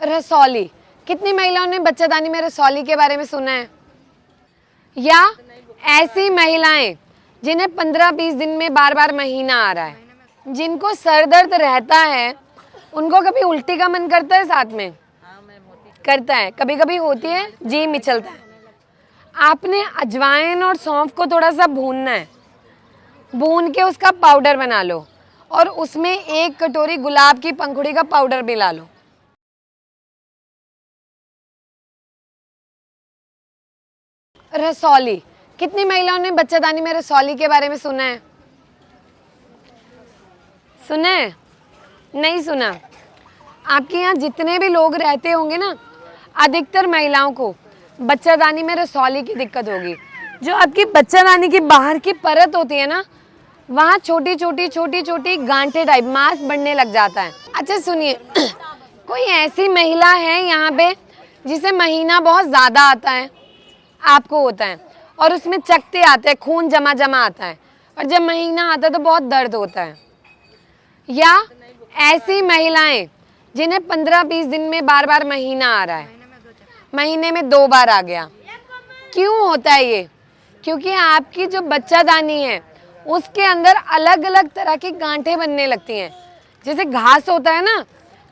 रसौली। कितनी महिलाओं ने बच्चादानी में रसौली के बारे में सुना है? या ऐसी महिलाएं जिन्हें 15-20 दिन में बार बार महीना आ रहा है, जिनको सर दर्द रहता है, उनको कभी उल्टी का मन करता है? साथ में करता है, कभी कभी होती है, जी मिचलता है। आपने अजवाइन और सौंफ को थोड़ा सा भूनना है, भून के उसका पाउडर बना लो और उसमें 1 कटोरी गुलाब की पंखुड़ी का पाउडर मिला लो। रसौली। कितनी महिलाओं ने बच्चादानी में रसौली के बारे में सुना है? सुना है? नहीं सुना? आपके यहाँ जितने भी लोग रहते होंगे ना, अधिकतर महिलाओं को बच्चादानी में रसौली की दिक्कत होगी। जो आपकी बच्चादानी की बाहर की परत होती है ना, वहाँ छोटी छोटी गांठें टाइप मांस बढ़ने लग जाता है। अच्छा सुनिए, कोई ऐसी महिला है यहाँ पे जिसे महीना बहुत ज़्यादा आता है? आपको होता है और उसमें चकते आते हैं, खून जमा आता है, और जब महीना आता है तो बहुत दर्द होता है। या ऐसी महिलाएं जिन्हें 15-20 दिन में बार बार महीना आ रहा है, महीने में 2 बार आ गया। क्यों होता है ये? क्योंकि आपकी जो बच्चादानी है उसके अंदर अलग अलग तरह की गांठें बनने लगती हैं। जैसे घास होता है ना,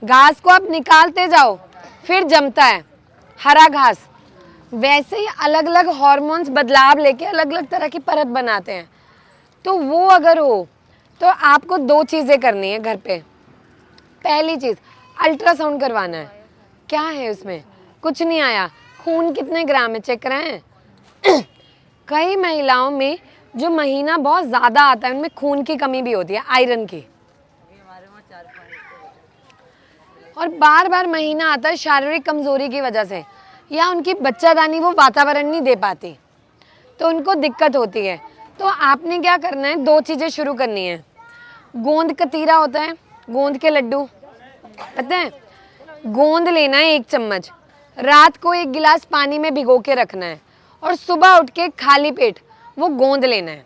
घास को आप निकालते जाओ फिर जमता है हरा घास, वैसे ही अलग अलग हार्मोन्स बदलाव लेके अलग अलग तरह की परत बनाते हैं। तो वो अगर हो तो आपको 2 चीज़ें करनी है घर पे। पहली चीज़, अल्ट्रासाउंड करवाना है। क्या है उसमें? कुछ नहीं आया। खून कितने ग्राम है चेक कराएं। कई महिलाओं में जो महीना बहुत ज़्यादा आता है उनमें खून की कमी भी होती है, आयरन की, और बार बार महीना आता है शारीरिक कमजोरी की वजह से, या उनकी बच्चादानी वो वातावरण नहीं दे पाती तो उनको दिक्कत होती है। तो आपने क्या करना है, 2 चीज़ें शुरू करनी है। गोंद कतीरा होता है, गोंद के लड्डू, पता है? गोंद लेना है 1 चम्मच, रात को 1 गिलास पानी में भिगो के रखना है और सुबह उठ के खाली पेट वो गोंद लेना है,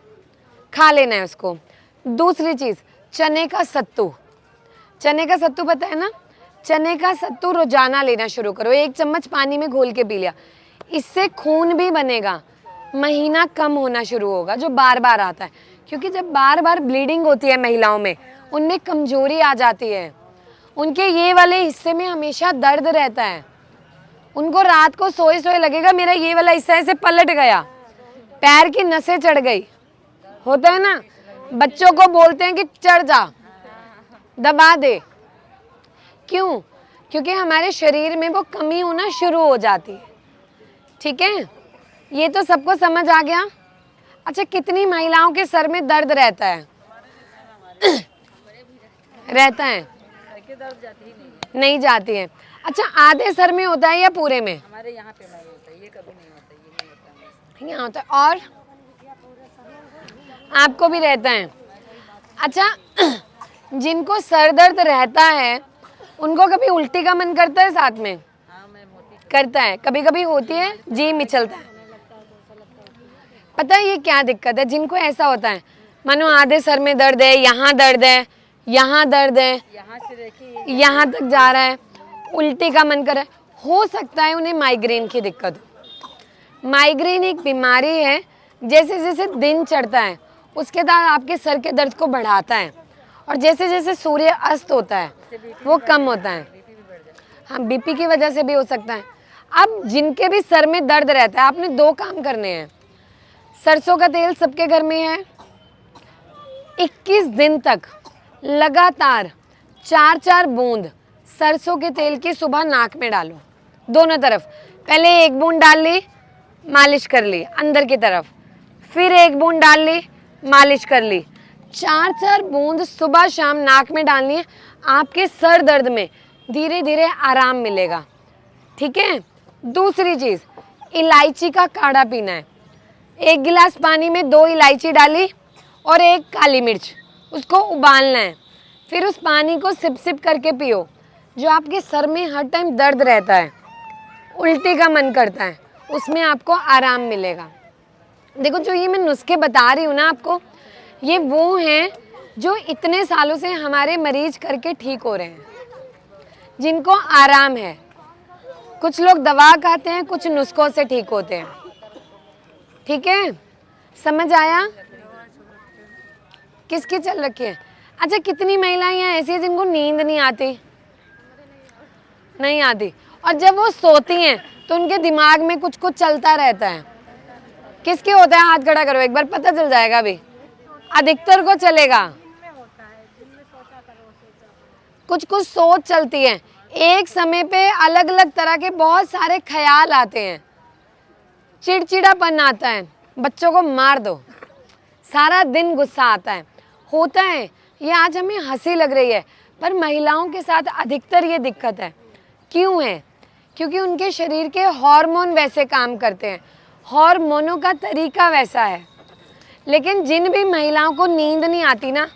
खा लेना है उसको। दूसरी चीज़, चने का सत्तू। चने का सत्तू पता है ना? चने का सत्तू रोजाना लेना शुरू करो, 1 चम्मच पानी में घोल के पी लिया। इससे खून भी बनेगा, महीना कम होना शुरू होगा जो बार बार आता है। क्योंकि जब बार बार ब्लीडिंग होती है महिलाओं में, उनमें कमजोरी आ जाती है, उनके ये वाले हिस्से में हमेशा दर्द रहता है। उनको रात को सोए सोए लगेगा मेरा ये वाला हिस्सा ऐसे पलट गया, पैर की नसें चढ़ गई, होता है ना? बच्चों को बोलते हैं कि चढ़ जा, दबा दे। क्यों? क्योंकि हमारे शरीर में वो कमी होना शुरू हो जाती है। ठीक है, ये तो सबको समझ आ गया। अच्छा, कितनी महिलाओं के सर में दर्द रहता है? रहता है, नहीं जाती है। अच्छा, आधे सर में होता है या पूरे में? हमारे यहाँ पे नहीं होता, ये कभी नहीं होता, ये नहीं होता। यहाँ होता है। और आपको भी रहता है? अच्छा, जिनको सर दर्द रहता है उनको कभी उल्टी का मन करता है? साथ में करता है, कभी कभी होती है, जी मिचलता है। पता है ये क्या दिक्कत है? जिनको ऐसा होता है, मानो आधे सर में दर्द है, यहाँ दर्द है, यहाँ दर्द है, यहाँ से देखिए यहाँ तक जा रहा है, उल्टी का मन कर रहा है, हो सकता है उन्हें माइग्रेन की दिक्कत हो। माइग्रेन एक बीमारी है, जैसे जैसे दिन चढ़ता है उसके बाद आपके सर के दर्द को बढ़ाता है, और जैसे जैसे सूर्य अस्त होता है वो कम होता है। हाँ, बीपी की वजह से भी हो सकता है। अब जिनके भी सर में दर्द रहता है, आपने 2 काम करने हैं। सरसों का तेल सबके घर में है, 21 दिन तक लगातार 4-4 बूंद सरसों के तेल की सुबह नाक में डालो, दोनों तरफ। पहले 1 बूंद डाल ली, मालिश कर ली अंदर की तरफ, फिर 1 बूंद डाल ली, मालिश कर ली। 4-4 बूंद सुबह शाम नाक में डालनी है। आपके सर दर्द में धीरे धीरे आराम मिलेगा। ठीक है। दूसरी चीज़, इलायची का काढ़ा पीना है। 1 गिलास पानी में 2 इलायची डाली और 1 काली मिर्च, उसको उबालना है। फिर उस पानी को सिप सिप करके पियो। जो आपके सर में हर टाइम दर्द रहता है, उल्टी का मन करता है, उसमें आपको आराम मिलेगा। देखो, जो ये मैं नुस्खे बता रही हूँ ना आपको, ये वो हैं जो इतने सालों से हमारे मरीज करके ठीक हो रहे हैं, जिनको आराम है। कुछ लोग दवा खाते हैं, कुछ नुस्खों से ठीक होते हैं। ठीक है, समझ आया? किसकी चल रखी है? अच्छा, कितनी महिलाएं यहाँ ऐसी हैं जिनको नींद नहीं आती? नहीं आती। और जब वो सोती हैं तो उनके दिमाग में कुछ कुछ चलता रहता है। किसके होता है? हाथ खड़ा करो एक बार, पता चल जाएगा अभी। अधिकतर को चलेगा। कुछ कुछ सोच चलती है, एक समय पे अलग अलग तरह के बहुत सारे ख्याल आते हैं, चिड़चिड़ापन आता है, बच्चों को मार दो, सारा दिन गुस्सा आता है। होता है ये, आज हमें हंसी लग रही है पर महिलाओं के साथ अधिकतर ये दिक्कत है। क्यों है? क्योंकि उनके शरीर के हार्मोन वैसे काम करते हैं, हार्मोनों का तरीका वैसा है। लेकिन जिन भी महिलाओं को नींद नहीं आती ना,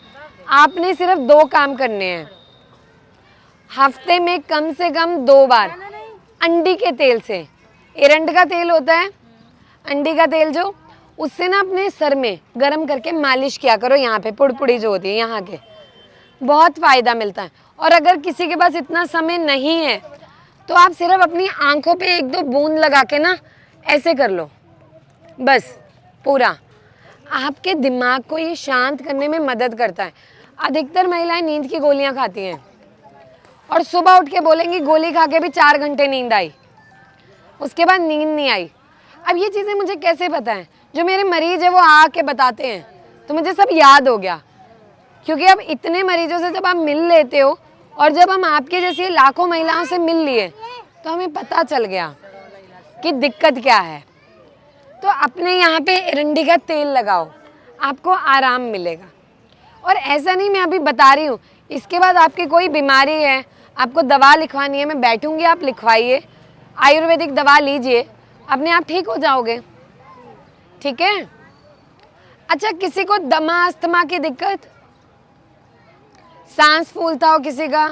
आपने सिर्फ 2 काम करने हैं हफ्ते में, कम से कम 2 बार अंडी के तेल से, एरंड का तेल होता है, अंडी का तेल जो, उससे ना अपने सर में गरम करके मालिश किया करो, यहाँ पे पुड़पुड़ी जो होती है यहाँ के, बहुत फ़ायदा मिलता है। और अगर किसी के पास इतना समय नहीं है तो आप सिर्फ अपनी आंखों पे 1-2 बूंद लगा के ना ऐसे कर लो, बस पूरा आपके दिमाग को ये शांत करने में मदद करता है। अधिकतर महिलाएं नींद की गोलियां खाती हैं और सुबह उठ के बोलेंगी गोली खा के भी 4 घंटे नींद आई, उसके बाद नींद नहीं आई। अब ये चीज़ें मुझे कैसे पता है? जो मेरे मरीज है वो आके बताते हैं तो मुझे सब याद हो गया। क्योंकि अब इतने मरीजों से जब आप मिल लेते हो और जब हम आपके जैसी लाखों महिलाओं से मिल लिए तो हमें पता चल गया कि दिक्कत क्या है। तो अपने यहाँ पे एरंडी का तेल लगाओ, आपको आराम मिलेगा। और ऐसा नहीं, मैं अभी बता रही हूँ, इसके बाद आपकी कोई बीमारी है, आपको दवा लिखवानी है, मैं बैठूंगी, आप लिखवाइए, आयुर्वेदिक दवा लीजिए, अपने आप ठीक हो जाओगे। ठीक है? अच्छा, किसी को दमा अस्थमा की दिक्कत, सांस फूलता हो किसी का,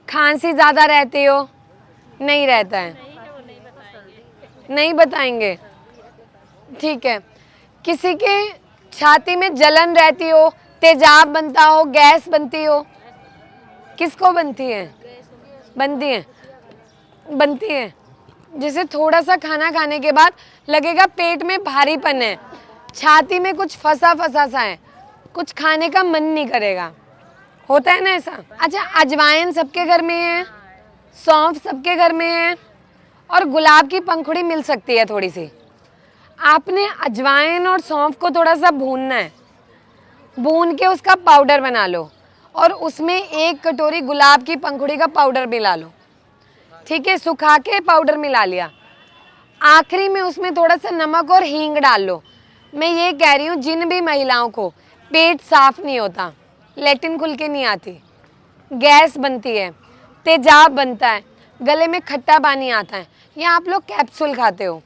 खांसी ज़्यादा रहती हो? नहीं रहता है, नहीं बताएंगे। ठीक है। किसी के छाती में जलन रहती हो, तेजाब बनता हो, गैस बनती हो? किसको बनती है? बनती है। जैसे थोड़ा सा खाना खाने के बाद लगेगा पेट में भारीपन है, छाती में कुछ फंसा फंसा सा है, कुछ खाने का मन नहीं करेगा, होता है ना ऐसा? अच्छा, अजवाइन सबके घर में है, सौंफ सबके घर में है, और गुलाब की पंखुड़ी मिल सकती है थोड़ी सी। आपने अजवाइन और सौंफ को थोड़ा सा भूनना है, भून के उसका पाउडर बना लो और उसमें 1 कटोरी गुलाब की पंखुड़ी का पाउडर मिला लो। ठीक है, सुखा के पाउडर मिला लिया। आखिरी में उसमें थोड़ा सा नमक और हींग डाल लो। मैं ये कह रही हूँ, जिन भी महिलाओं को पेट साफ नहीं होता, लैट्रिन खुल के नहीं आती, गैस बनती है, तेजाब बनता है, गले में खट्टा पानी आता है, या आप लोग कैप्सूल खाते हो,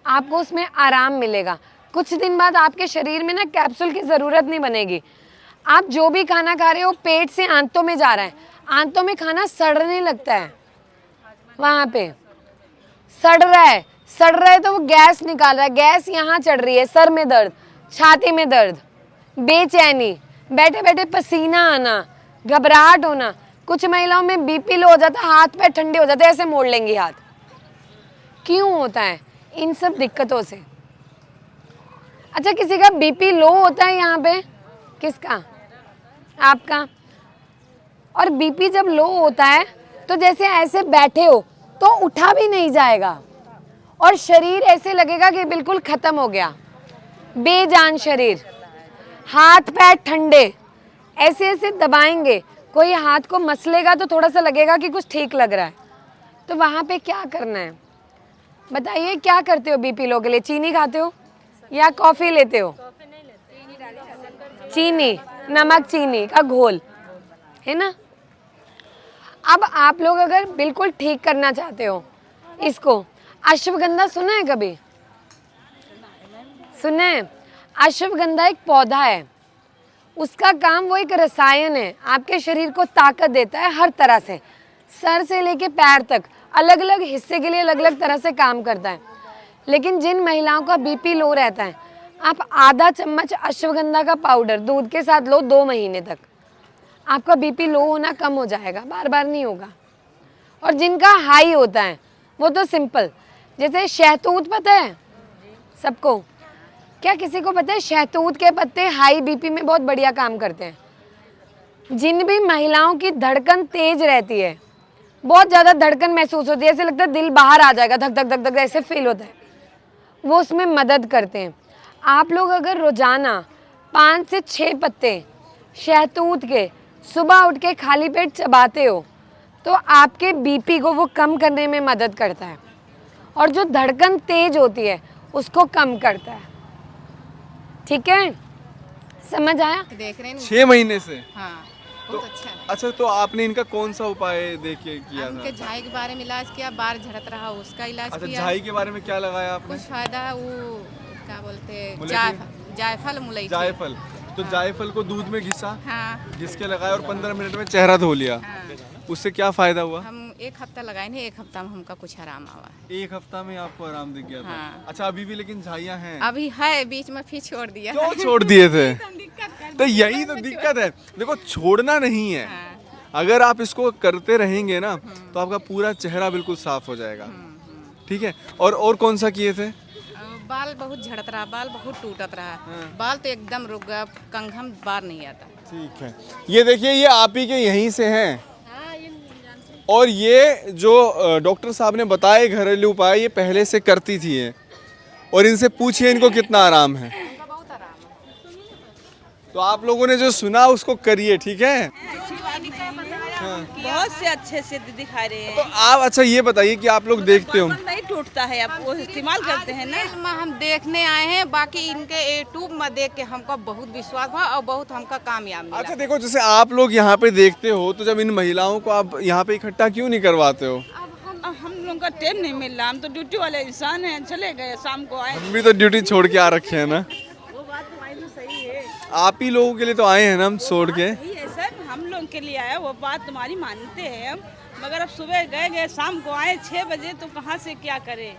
आपको उसमें आराम मिलेगा। कुछ दिन बाद आपके शरीर में ना कैप्सूल की ज़रूरत नहीं बनेगी। आप जो भी खाना खा रहे हो पेट से आंतों में जा रहा है, आंतों में खाना सड़ने लगता है, वहाँ पे सड़ रहा है तो वो गैस निकाल रहा है, गैस यहाँ चढ़ रही है, सर में दर्द, छाती में दर्द, बेचैनी, बैठे बैठे पसीना आना, घबराहट होना। कुछ महिलाओं में बीपी लो हो जाता है, हाथ पैर ठंडे हो जाते हैं, ऐसे मोड़ लेंगी हाथ। क्यों होता है? इन सब दिक्कतों से। अच्छा, किसी का बीपी लो होता है यहाँ पे? किसका? आपका। और बीपी जब लो होता है तो जैसे ऐसे बैठे हो तो उठा भी नहीं जाएगा और शरीर ऐसे लगेगा कि बिल्कुल खत्म हो गया, बेजान शरीर, हाथ पैर ठंडे, ऐसे ऐसे दबाएंगे, कोई हाथ को मसलेगा तो थोड़ा सा लगेगा कि कुछ ठीक लग रहा है। तो वहाँ पे क्या करना है बताइए? क्या करते हो बीपी लो के लिए? चीनी खाते हो या कॉफ़ी लेते हो? चीनी, नमक चीनी का घोल है ना। अब आप लोग अगर बिल्कुल ठीक करना चाहते हो इसको, अश्वगंधा सुना है कभी? सुना है? अश्वगंधा एक पौधा है, उसका काम, वो एक रसायन है, आपके शरीर को ताकत देता है हर तरह से, सर से लेके पैर तक, अलग अलग हिस्से के लिए अलग अलग तरह से काम करता है। लेकिन जिन महिलाओं का बीपी लो रहता है, आप आधा चम्मच अश्वगंधा का पाउडर दूध के साथ लो 2 महीने तक, आपका बीपी लो होना कम हो जाएगा, बार बार नहीं होगा। और जिनका हाई होता है वो तो सिंपल, जैसे शहतूत पता है सबको? क्या किसी को पता है शहतूत के पत्ते हाई बीपी में बहुत बढ़िया काम करते हैं? जिन भी महिलाओं की धड़कन तेज रहती है, बहुत ज़्यादा धड़कन महसूस होती है, ऐसे लगता है दिल बाहर आ जाएगा, धक धक धक धक ऐसे फील होता है, वो उसमें मदद करते हैं। आप लोग अगर रोज़ाना 5 से 6 पत्ते शहतूत के सुबह उठ के खाली पेट चबाते हो तो आपके बीपी को वो कम करने में मदद करता है, और जो धड़कन तेज होती है उसको कम करता है। ठीक है, समझ आया? देख रहे हैं 6 महीने से? हाँ तो बहुत अच्छा है। अच्छा, तो आपने इनका कौन सा उपाय देखिए किया उनके था? झाई के बारे में इलाज किया, बार झड़त रहा उसका इलाज अच्छा, किया। झाई के बारे में क्या लगाया आपने? कुछ फायदा वो क्या बोलते हैं, मुलेठी? जायफल मुलैठी। जायफल। तो जायफल को दूध में घिसा, हाँ घिस के लगाया और 15 मिनट में चेहरा धो लिया। हाँ, उससे क्या फायदा हुआ? हम 1 हफ्ता लगाए नहीं, 1 हफ्ता में हमका कुछ आराम आवा है। 1 हफ्ता में आपको आराम दिख गया था? हाँ। अच्छा, अभी भी लेकिन झाइयाँ हैं? अभी है, बीच में फिर छोड़ दिया। क्यों छोड़ दिए थे? दिक्कत कर तो यही तो दिक्कत है, देखो छोड़ना नहीं है। हाँ। अगर आप इसको करते रहेंगे ना तो आपका पूरा चेहरा बिल्कुल साफ हो जाएगा। ठीक है, और कौन सा किए थे? बाल बहुत झड़त रहा, बाल बहुत टूटत रहा, हाँ। बाल तो एकदम रुक गया, कंघम बार नहीं आता। ठीक है, ये देखिए, ये आप ही के यहीं से हैं। और ये जो डॉक्टर साहब ने बताए घरेलू उपाय, ये पहले से करती थी ये, और इनसे पूछिए इनको कितना आराम है। बहुत आराम है। तो आप लोगों ने जो सुना उसको करिए, ठीक है? बहुत से अच्छे से दिखा रहे हैं। तो आप अच्छा ये बताइए कि आप लोग देखते हो, बाल नहीं टूटता है, अब वो इस्तेमाल करते हैं ना। में हम देखने आए हैं, बाकी इनके यूट्यूब में देख के हमको बहुत विश्वास हुआ और बहुत हमका कामयाब मिला। अच्छा देखो, जैसे आप लोग यहाँ पे देखते हो तो जब इन महिलाओं को आप यहाँ पे इकट्ठा क्यों नहीं करवाते हो? अब हम लोगों का टाइम नहीं मिल रहा, हम तो ड्यूटी वाले इंसान हैं, चले गए, शाम को आए। हम भी तो ड्यूटी छोड़ के आ रखे हैं ना। वो बात तुम्हारी तो सही है। आप ही लोगों के लिए तो आए हैं ना हम छोड़ के। सही है सर, हम लोग के लिए आया, वो बात तुम्हारी मानते हैं हम, मगर अब सुबह गए शाम को आए 6 बजे, तो कहाँ से क्या करें।